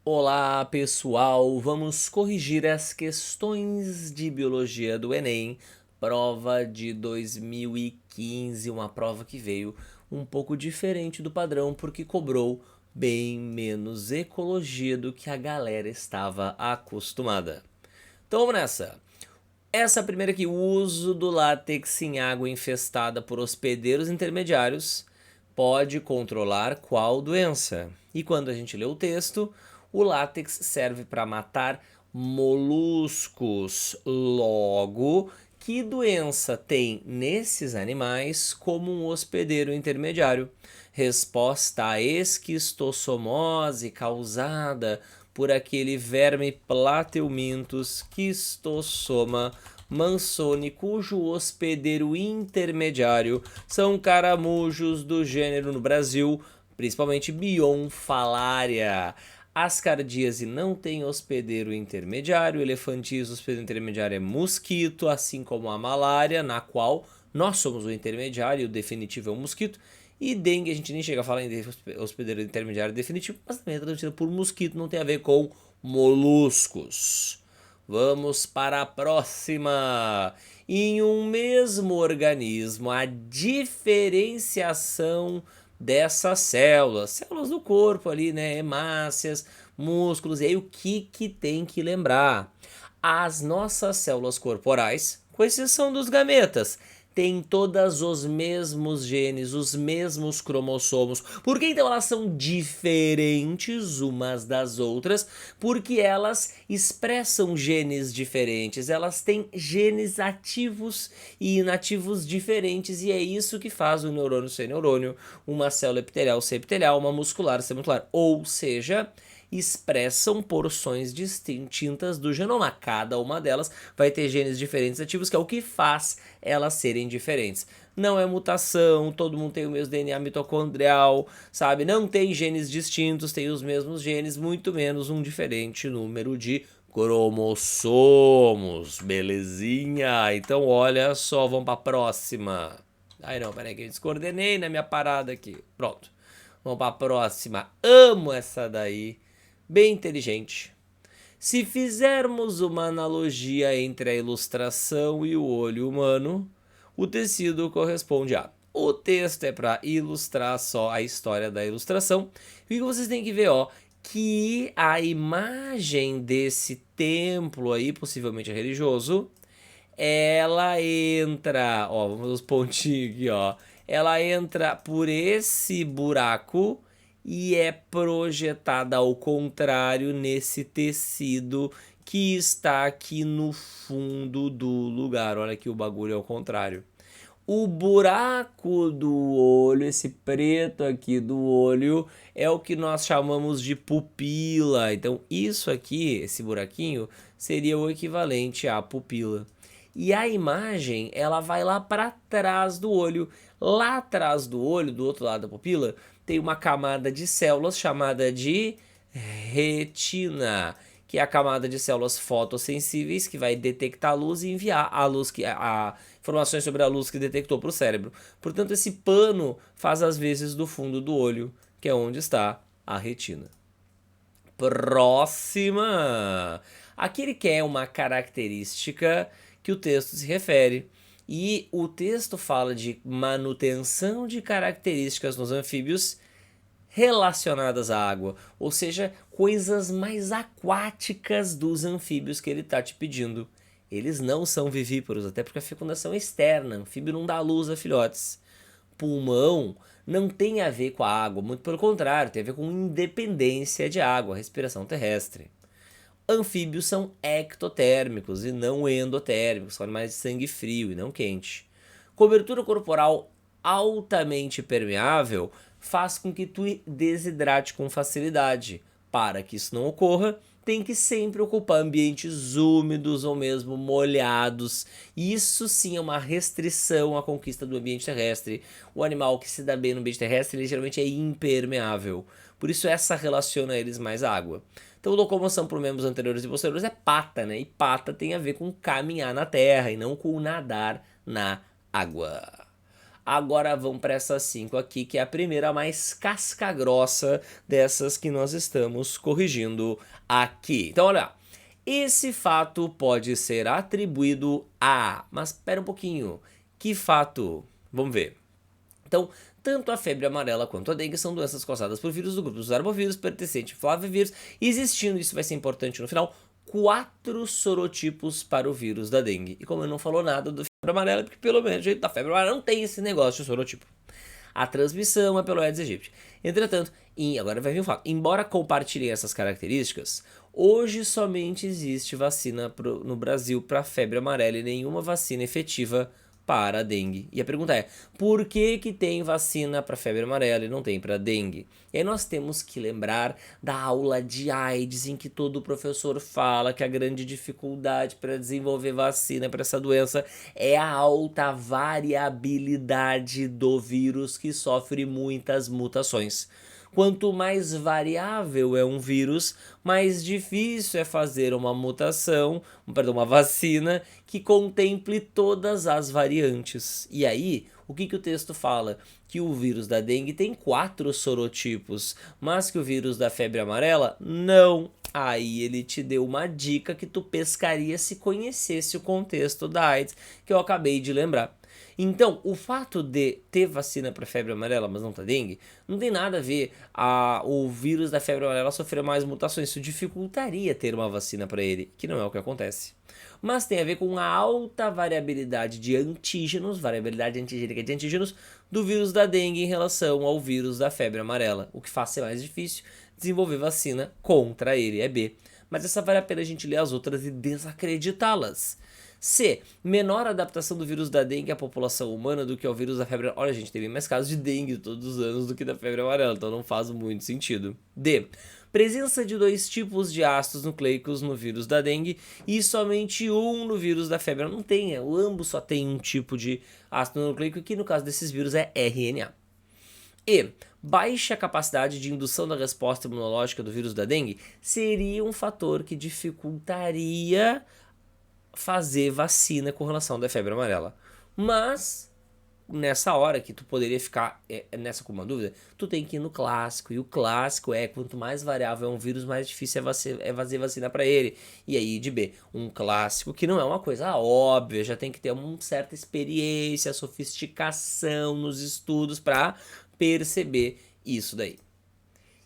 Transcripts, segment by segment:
Olá, pessoal! Vamos corrigir as questões de biologia do Enem, prova de 2015, uma prova que veio um pouco diferente do padrão porque cobrou bem menos ecologia do que a galera estava acostumada. Então vamos nessa. Essa primeira aqui, o uso do látex em água infestada por hospedeiros intermediários pode controlar qual doença? E quando a gente lê o texto, o látex serve para matar moluscos. Logo, que doença tem nesses animais como um hospedeiro intermediário? Resposta: a esquistossomose causada por aquele verme Plateuminthus quistossoma mansoni, cujo hospedeiro intermediário são caramujos do gênero no Brasil, principalmente Bionfalaria. Ascardíase não tem hospedeiro intermediário, elefantíase hospedeiro intermediário é mosquito, assim como a malária, na qual nós somos o intermediário e o definitivo é o mosquito. E dengue a gente nem chega a falar em hospedeiro intermediário definitivo, mas também é transmitida por mosquito, não tem a ver com moluscos. Vamos para a próxima. Em um mesmo organismo, a diferenciação dessas células do corpo ali, né, hemácias, músculos, e aí o que tem que lembrar? As nossas células corporais, com exceção dos gametas, têm todas os mesmos genes, os mesmos cromossomos. Por que então elas são diferentes umas das outras? Porque elas expressam genes diferentes, elas têm genes ativos e inativos diferentes, e é isso que faz o neurônio ser neurônio, uma célula epitelial ser epitelial, uma muscular ser muscular. Ou seja, expressam porções distintas do genoma. Cada uma delas vai ter genes diferentes ativos, que é o que faz elas serem diferentes. Não é mutação, todo mundo tem o mesmo DNA mitocondrial, sabe? Não tem genes distintos, tem os mesmos genes, muito menos um diferente número de cromossomos, belezinha? Então olha só, vamos para a próxima. Ai não, peraí que eu descoordenei na minha parada aqui. Pronto, vamos para a próxima. Amo essa daí, bem inteligente. Se fizermos uma analogia entre a ilustração e o olho humano, o tecido corresponde a... O texto é para ilustrar só a história da ilustração. E vocês têm que ver, ó, que a imagem desse templo aí, possivelmente religioso, ela entra, ó, vamos os pontinhos aqui, ó. Ela entra por esse buraco e é projetada ao contrário nesse tecido que está aqui no fundo do lugar. Olha aqui, o bagulho é ao contrário. O buraco do olho, esse preto aqui do olho, é o que nós chamamos de pupila. Então, isso aqui, esse buraquinho, seria o equivalente à pupila. E a imagem, ela vai lá para trás do olho. Lá atrás do olho, do outro lado da pupila, tem uma camada de células chamada de retina, que é a camada de células fotossensíveis que vai detectar a luz e enviar a luz que a informações sobre a luz que detectou para o cérebro. Portanto, esse pano faz as vezes do fundo do olho, que é onde está a retina. Próxima. Aqui ele quer uma característica que o texto se refere. E o texto fala de manutenção de características nos anfíbios relacionadas à água, ou seja, coisas mais aquáticas dos anfíbios que ele está te pedindo. Eles não são vivíparos, até porque a fecundação é externa, anfíbio não dá luz a filhotes. Pulmão não tem a ver com a água, muito pelo contrário, tem a ver com independência de água, respiração terrestre. Anfíbios são ectotérmicos e não endotérmicos, são animais de sangue frio e não quente. Cobertura corporal altamente permeável faz com que tu desidrate com facilidade. Para que isso não ocorra, tem que sempre ocupar ambientes úmidos ou mesmo molhados. Isso sim é uma restrição à conquista do ambiente terrestre. O animal que se dá bem no ambiente terrestre, ele geralmente é impermeável. Por isso essa relaciona eles mais à água. Então, locomoção por membros anteriores e posteriores é pata, né? E pata tem a ver com caminhar na terra e não com nadar na água. Agora vamos para essa 5 aqui, que é a primeira mais casca grossa dessas que nós estamos corrigindo aqui. Então, olha lá. Esse fato pode ser atribuído a... Mas espera um pouquinho. Que fato? Vamos ver. Então, tanto a febre amarela quanto a dengue são doenças causadas por vírus do grupo dos arbovírus, pertencente flavivírus, existindo, isso vai ser importante no final, 4 sorotipos para o vírus da dengue. E como eu não falou nada da febre amarela, porque pelo menos o jeito da febre amarela não tem esse negócio de sorotipo. A transmissão é pelo Aedes aegypti. Entretanto, agora vai vir um fato, embora compartilhem essas características, hoje somente existe vacina no Brasil para febre amarela e nenhuma vacina efetiva para a dengue. E a pergunta é, por que que tem vacina para febre amarela e não tem para dengue? E aí nós temos que lembrar da aula de AIDS, em que todo professor fala que a grande dificuldade para desenvolver vacina para essa doença é a alta variabilidade do vírus, que sofre muitas mutações. Quanto mais variável é um vírus, mais difícil é fazer uma uma vacina que contemple todas as variantes. E aí, o que o texto fala? Que o vírus da dengue tem 4 sorotipos, mas que o vírus da febre amarela não. Aí ele te deu uma dica que tu pescaria se conhecesse o contexto da AIDS, que eu acabei de lembrar. Então, o fato de ter vacina para febre amarela, mas não para dengue, não tem nada a ver o vírus da febre amarela sofrer mais mutações. Isso dificultaria ter uma vacina para ele, que não é o que acontece. Mas tem a ver com a alta variabilidade de antígenos, variabilidade antigênica de antígenos, do vírus da dengue em relação ao vírus da febre amarela, o que faz ser mais difícil desenvolver vacina contra ele, é B. Mas essa vale a pena a gente ler as outras e desacreditá-las. C. Menor adaptação do vírus da dengue à população humana do que ao vírus da febre amarela. Olha, gente, teve mais casos de dengue todos os anos do que da febre amarela, então não faz muito sentido. D. Presença de 2 tipos de ácidos nucleicos no vírus da dengue e somente um no vírus da febre. Não tem, ambos só tem um tipo de ácido nucleico, que no caso desses vírus é RNA. E baixa capacidade de indução da resposta imunológica do vírus da dengue seria um fator que dificultaria fazer vacina com relação da febre amarela. Mas nessa hora que tu poderia ficar nessa com uma dúvida, tu tem que ir no clássico, e o clássico é quanto mais variável é um vírus, mais difícil é fazer vacina para ele. E aí de B, um clássico que não é uma coisa óbvia, já tem que ter uma certa experiência, sofisticação nos estudos para perceber isso daí.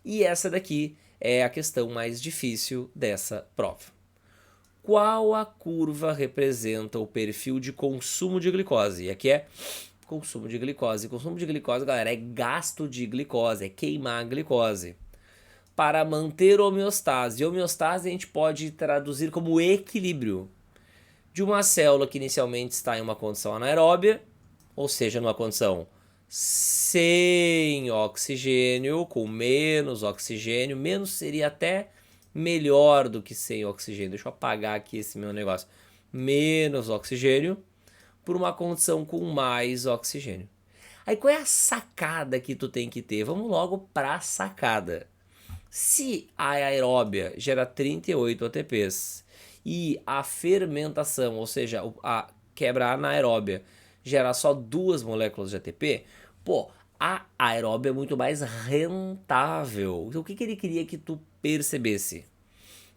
E essa daqui é a questão mais difícil dessa prova. Qual a curva representa o perfil de consumo de glicose? E aqui é consumo de glicose. Consumo de glicose, galera, é gasto de glicose, é queimar a glicose. Para manter homeostase. Homeostase a gente pode traduzir como equilíbrio de uma célula que inicialmente está em uma condição anaeróbia, ou seja, numa condição sem oxigênio, com menos oxigênio, menos seria até melhor do que sem oxigênio. Deixa eu apagar aqui esse meu negócio. Menos oxigênio por uma condição com mais oxigênio. Aí qual é a sacada que tu tem que ter? Vamos logo para a sacada. Se a aeróbia gera 38 ATPs e a fermentação, ou seja, a quebra anaeróbia, gera só 2 moléculas de ATP, pô, a aeróbia é muito mais rentável. Então o que ele queria que tu percebesse?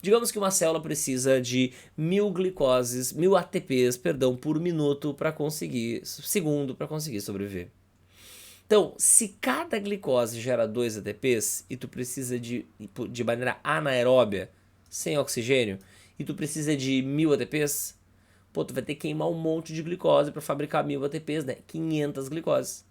Digamos que uma célula precisa de 1000 ATPs, por minuto segundo para conseguir sobreviver. Então, se cada glicose gera 2 ATPs e tu precisa de maneira anaeróbia, sem oxigênio, e tu precisa de 1000 ATPs, pô, tu vai ter que queimar um monte de glicose para fabricar 1000 ATPs, né? 500 glicoses.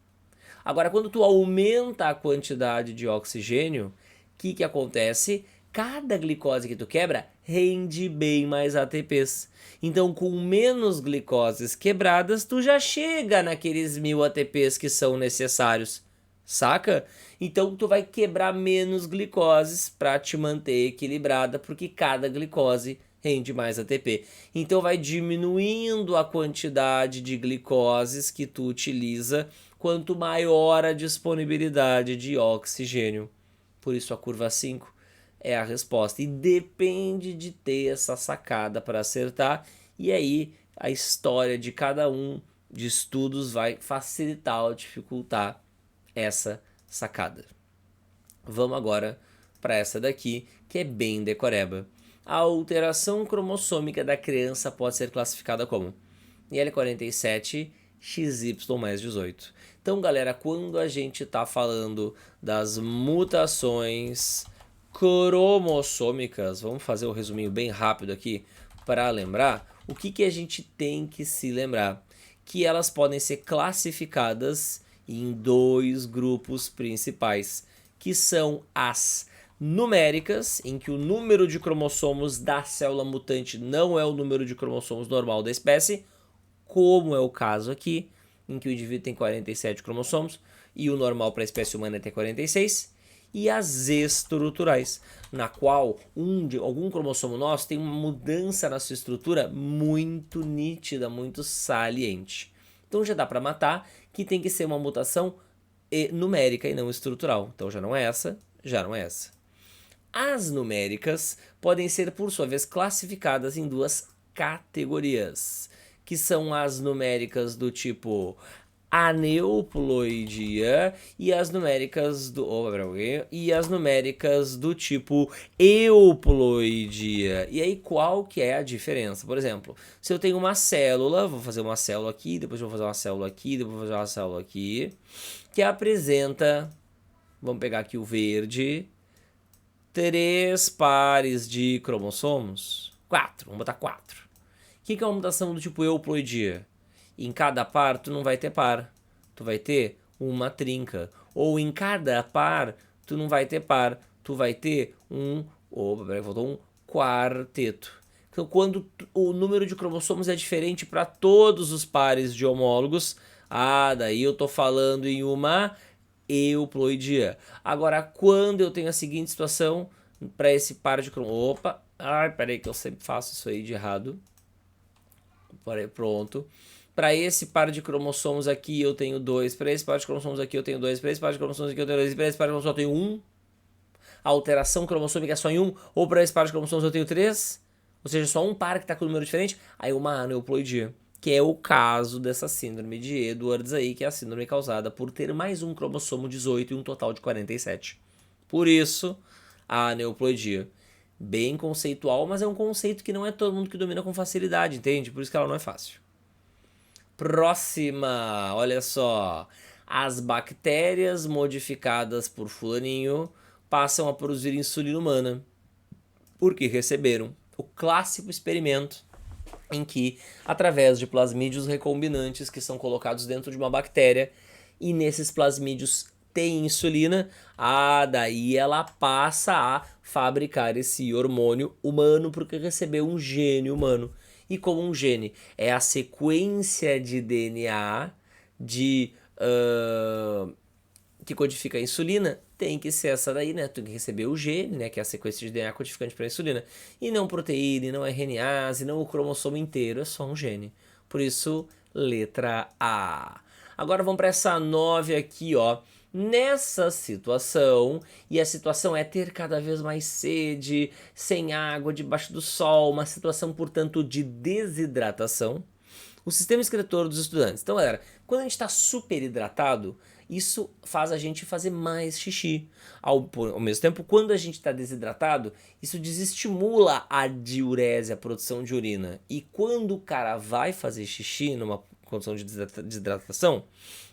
Agora, quando tu aumenta a quantidade de oxigênio, o que acontece? Cada glicose que tu quebra rende bem mais ATPs. Então, com menos glicoses quebradas, tu já chega naqueles 1000 ATPs que são necessários, saca? Então, tu vai quebrar menos glicoses para te manter equilibrada, porque cada glicose rende mais ATP. Então, vai diminuindo a quantidade de glicoses que tu utiliza quanto maior a disponibilidade de oxigênio. Por isso, a curva 5 é a resposta. E depende de ter essa sacada para acertar. E aí, a história de cada um de estudos vai facilitar ou dificultar essa sacada. Vamos agora para essa daqui, que é bem decoreba. A alteração cromossômica da criança pode ser classificada como IL47 XY mais 18. Então, galera, quando a gente está falando das mutações cromossômicas, vamos fazer um resuminho bem rápido aqui para lembrar. O que a gente tem que se lembrar? Que elas podem ser classificadas em dois grupos principais, que são as numéricas, em que o número de cromossomos da célula mutante não é o número de cromossomos normal da espécie, como é o caso aqui, em que o indivíduo tem 47 cromossomos e o normal para a espécie humana tem 46, e as estruturais, na qual algum cromossomo nosso tem uma mudança na sua estrutura muito nítida, muito saliente. Então já dá para matar que tem que ser uma mutação numérica e não estrutural. Então já não é essa, já não é essa. As numéricas podem ser, por sua vez, classificadas em duas categorias, que são as numéricas do tipo aneuploidia e as numéricas do tipo euploidia. E aí qual que é a diferença? Por exemplo, se eu tenho uma célula, vou fazer uma célula aqui, depois vou fazer uma célula aqui, depois vou fazer uma célula aqui, que apresenta, vamos pegar aqui o verde, 3 pares de cromossomos, 4, vamos botar 4. O que é uma mutação do tipo euploidia? Em cada par tu não vai ter par, tu vai ter uma trinca. Ou em cada par tu não vai ter par, tu vai ter um quarteto. Então quando o número de cromossomos é diferente para todos os pares de homólogos, daí eu tô falando em uma euploidia. Agora quando eu tenho a seguinte situação para esse par de cromossomos, peraí que eu sempre faço isso aí de errado. Pronto. Para esse par de cromossomos aqui eu tenho 2, para esse par de cromossomos aqui eu tenho 2, para esse par de cromossomos aqui eu tenho 2, para esse par de cromossomos eu tenho 1. A alteração cromossômica é só em 1, ou para esse par de cromossomos eu tenho 3, ou seja, só um par que está com um número diferente, aí uma aneuploidia, que é o caso dessa síndrome de Edwards aí, que é a síndrome causada por ter mais um cromossomo 18 e um total de 47. Por isso, a aneuploidia. Bem conceitual, mas é um conceito que não é todo mundo que domina com facilidade, entende? Por isso que ela não é fácil. Próxima, olha só. As bactérias modificadas por fulaninho passam a produzir insulina humana, porque receberam o clássico experimento em que, através de plasmídios recombinantes que são colocados dentro de uma bactéria, e nesses plasmídios tem insulina, daí ela passa a fabricar esse hormônio humano porque recebeu um gene humano. E como um gene é a sequência de DNA que codifica a insulina, tem que ser essa daí, né? Tem que receber o gene, né? Que é a sequência de DNA codificante para a insulina. E não proteína, e não RNAs, e não o cromossomo inteiro, é só um gene. Por isso, letra A. Agora vamos para essa 9 aqui, ó. Nessa situação, e a situação é ter cada vez mais sede, sem água, debaixo do sol, uma situação, portanto, de desidratação, o sistema excretor dos estudantes. Então, galera, quando a gente está super hidratado, isso faz a gente fazer mais xixi. Ao mesmo tempo, quando a gente está desidratado, isso desestimula a diurese, a produção de urina. E quando o cara vai fazer xixi numa condição de desidratação,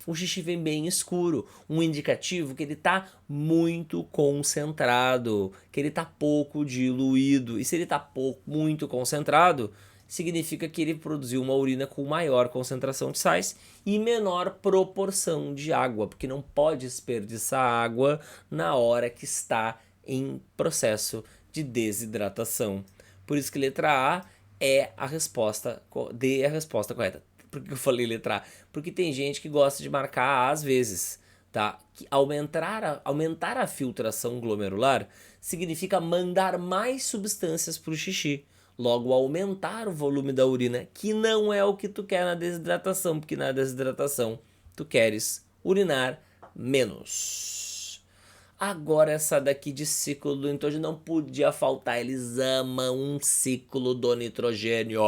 o xixi vem bem escuro, um indicativo que ele está muito concentrado, que ele está pouco diluído. E se ele está muito concentrado, significa que ele produziu uma urina com maior concentração de sais e menor proporção de água, porque não pode desperdiçar água na hora que está em processo de desidratação. Por isso que letra A é a resposta, D é a resposta correta. Por que eu falei letra A? Porque tem gente que gosta de marcar A às vezes, tá? Que aumentar a filtração glomerular significa mandar mais substâncias para o xixi. Logo, aumentar o volume da urina, que não é o que tu quer na desidratação, porque na desidratação tu queres urinar menos. Agora essa daqui de ciclo do nitrogênio não podia faltar, eles amam um ciclo do nitrogênio.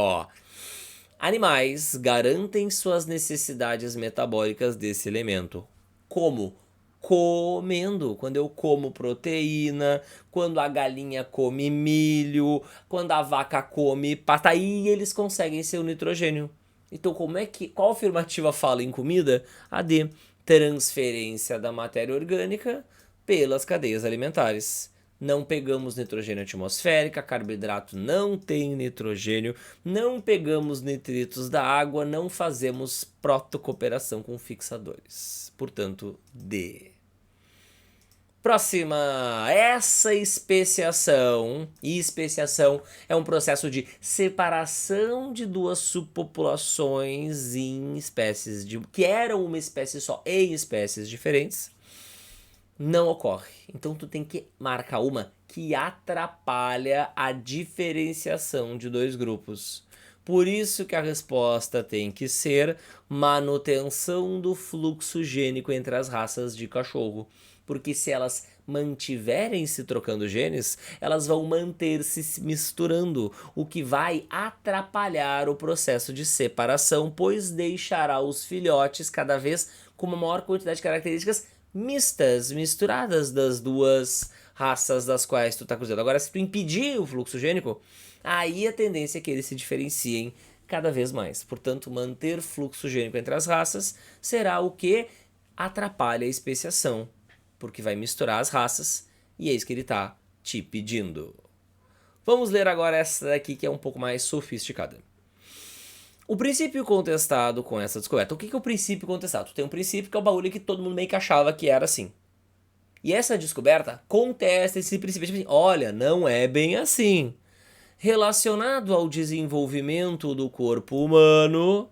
Animais garantem suas necessidades metabólicas desse elemento. Como? Comendo. Quando eu como proteína, quando a galinha come milho, quando a vaca come pata, aí eles conseguem seu nitrogênio. Então, qual afirmativa fala em comida? A D, transferência da matéria orgânica pelas cadeias alimentares. Não pegamos nitrogênio atmosférico, carboidrato não tem nitrogênio, não pegamos nitritos da água, não fazemos protocooperação com fixadores. Portanto, D. Próxima, essa especiação é um processo de separação de duas subpopulações em espécies que eram uma espécie só em espécies diferentes. Não ocorre. Então tu tem que marcar uma que atrapalha a diferenciação de dois grupos. Por isso que a resposta tem que ser manutenção do fluxo gênico entre as raças de cachorro. Porque se elas mantiverem se trocando genes, elas vão manter-se se misturando, o que vai atrapalhar o processo de separação, pois deixará os filhotes cada vez com uma maior quantidade de características misturadas das duas raças das quais tu tá cruzando. Agora, se tu impedir o fluxo gênico, aí a tendência é que eles se diferenciem cada vez mais. Portanto, manter fluxo gênico entre as raças será o que atrapalha a especiação, porque vai misturar as raças e é isso que ele tá te pedindo. Vamos ler agora essa daqui que é um pouco mais sofisticada. O princípio contestado com essa descoberta. O que é o princípio contestado? Tem um princípio que é o bagulho que todo mundo meio que achava que era assim. E essa descoberta contesta esse princípio. Tipo assim, olha, não é bem assim. Relacionado ao desenvolvimento do corpo humano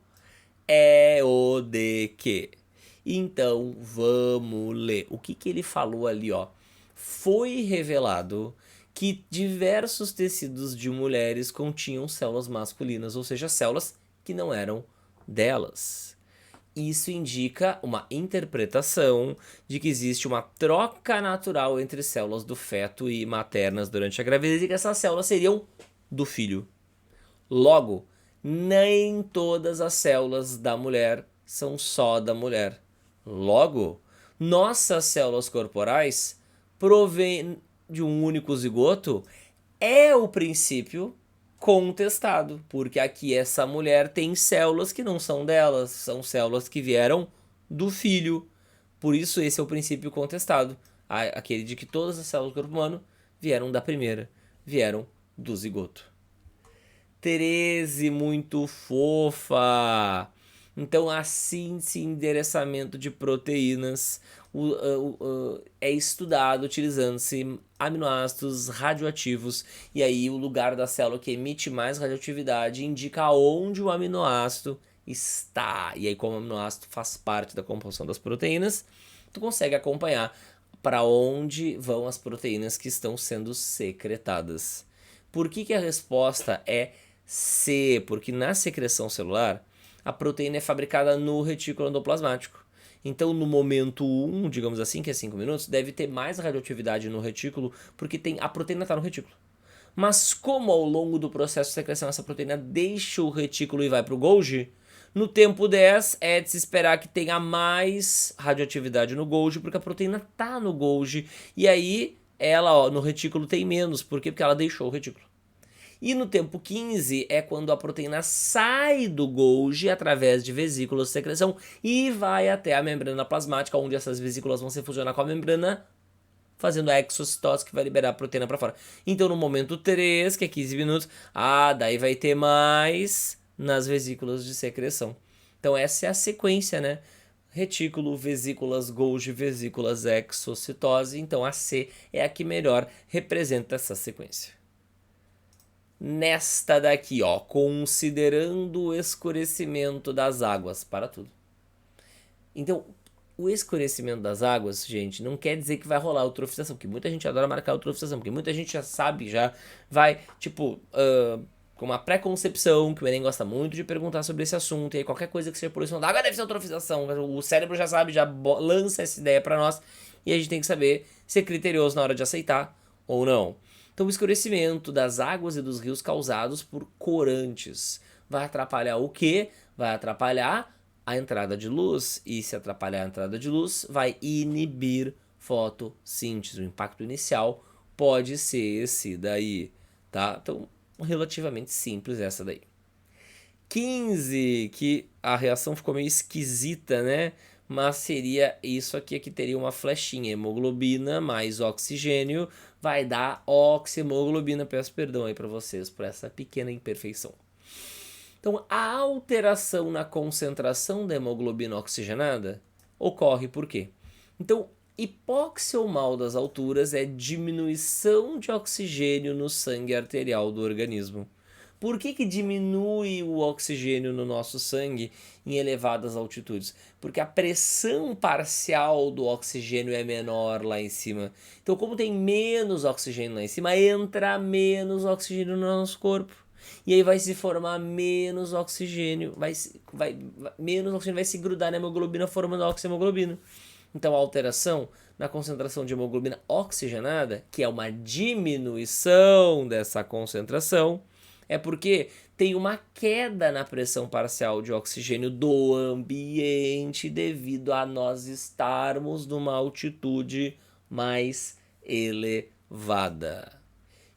é o de que. Então, vamos ler. O que ele falou ali, ó? Foi revelado que diversos tecidos de mulheres continham células masculinas, ou seja, células que não eram delas. Isso indica uma interpretação de que existe uma troca natural entre células do feto e maternas durante a gravidez e que essas células seriam do filho. Logo, nem todas as células da mulher são só da mulher. Logo, nossas células corporais provêm de um único zigoto é o princípio contestado, porque aqui essa mulher tem células que não são delas, são células que vieram do filho. Por isso esse é o princípio contestado, aquele de que todas as células do corpo humano vieram da primeira, vieram do zigoto. 13, muito fofa. Então, a síntese e endereçamento de proteínas é estudado utilizando-se aminoácidos radioativos. E aí, o lugar da célula que emite mais radioatividade indica onde o aminoácido está. E aí, como o aminoácido faz parte da composição das proteínas, tu consegue acompanhar para onde vão as proteínas que estão sendo secretadas. Por que a resposta é C? Porque na secreção celular, a proteína é fabricada no retículo endoplasmático. Então, no momento 1, digamos assim, que é 5 minutos, deve ter mais radioatividade no retículo, porque a proteína está no retículo. Mas como ao longo do processo de secreção essa proteína deixa o retículo e vai para o Golgi, no tempo 10 é de se esperar que tenha mais radioatividade no Golgi, porque a proteína está no Golgi. E aí, ela no retículo tem menos. Por quê? Porque ela deixou o retículo. E no tempo 15 é quando a proteína sai do Golgi através de vesículas de secreção e vai até a membrana plasmática, onde essas vesículas vão se fusionar com a membrana, fazendo a exocitose que vai liberar a proteína para fora. Então no momento 3, que é 15 minutos, daí vai ter mais nas vesículas de secreção. Então essa é a sequência, né? Retículo, vesículas, Golgi, vesículas, exocitose. Então a C é a que melhor representa essa sequência. Nesta daqui, ó, considerando o escurecimento das águas, para tudo. Então, o escurecimento das águas, gente, não quer dizer que vai rolar eutrofização, porque muita gente adora marcar eutrofização, porque muita gente já sabe, já vai, tipo, com uma pré-concepção, que o Enem gosta muito de perguntar sobre esse assunto, e aí qualquer coisa que seja poluição da água deve ser eutrofização, o cérebro já sabe, já lança essa ideia para nós, e a gente tem que saber ser criterioso na hora de aceitar ou não. Então, o escurecimento das águas e dos rios causados por corantes. vai atrapalhar o quê? Vai atrapalhar a entrada de luz, e se atrapalhar a entrada de luz, vai inibir fotossíntese. O impacto inicial pode ser esse daí, tá? Então, relativamente simples essa daí. 15, que a reação ficou meio esquisita, né? Mas seria isso aqui que teria uma flechinha, hemoglobina mais oxigênio vai dar oxihemoglobina. Peço perdão aí para vocês por essa pequena imperfeição. Então, a alteração na concentração da hemoglobina oxigenada ocorre por quê? Então, hipóxia ou mal das alturas é diminuição de oxigênio no sangue arterial do organismo. Por que diminui o oxigênio no nosso sangue em elevadas altitudes? Porque a pressão parcial do oxigênio é menor lá em cima. Então, como tem menos oxigênio lá em cima, entra menos oxigênio no nosso corpo. E aí vai se formar menos oxigênio, menos oxigênio vai se grudar na hemoglobina, formando a oxihemoglobina. Então a alteração na concentração de hemoglobina oxigenada, que é uma diminuição dessa concentração, é porque tem uma queda na pressão parcial de oxigênio do ambiente devido a nós estarmos numa altitude mais elevada.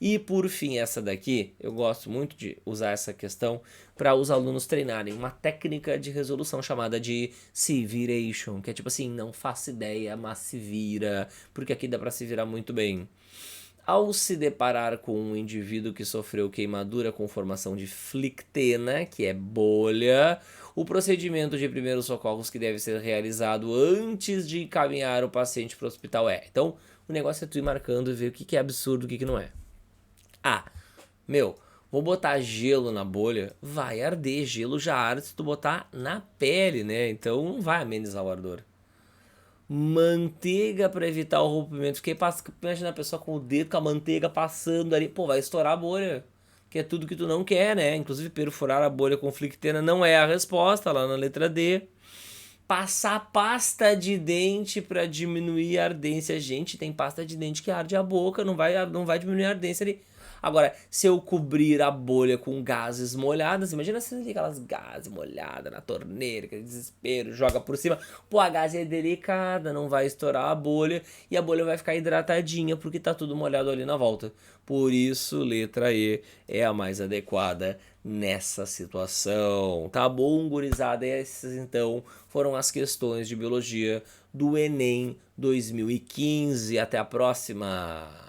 E por fim, essa daqui, eu gosto muito de usar essa questão para os alunos treinarem uma técnica de resolução chamada de se viration, que é tipo assim, não faço ideia, mas se vira, porque aqui dá para se virar muito bem. Ao se deparar com um indivíduo que sofreu queimadura com formação de flictena, que é bolha, o procedimento de primeiros socorros que deve ser realizado antes de encaminhar o paciente para o hospital é. Então, o negócio é tu ir marcando e ver o que é absurdo e o que não é. Ah, vou botar gelo na bolha, vai arder, gelo já arde se tu botar na pele, né? Então não vai amenizar o ardor. Manteiga para evitar o rompimento. Imagina a pessoa com o dedo com a manteiga passando ali, pô, vai estourar a bolha. Que é tudo que tu não quer, né? Inclusive perfurar a bolha com flictena não é a resposta, lá na letra D. Passar pasta de dente para diminuir a ardência. Gente, tem pasta de dente que arde a boca, não vai diminuir a ardência ali. Agora, se eu cobrir a bolha com gases molhadas, imagina se tem aquelas gases molhadas na torneira, aquele desespero, joga por cima. Pô, a gase é delicada, não vai estourar a bolha e a bolha vai ficar hidratadinha porque tá tudo molhado ali na volta. Por isso, letra E é a mais adequada nessa situação. Tá bom, gurizada? Essas então foram as questões de biologia do Enem 2015. Até a próxima!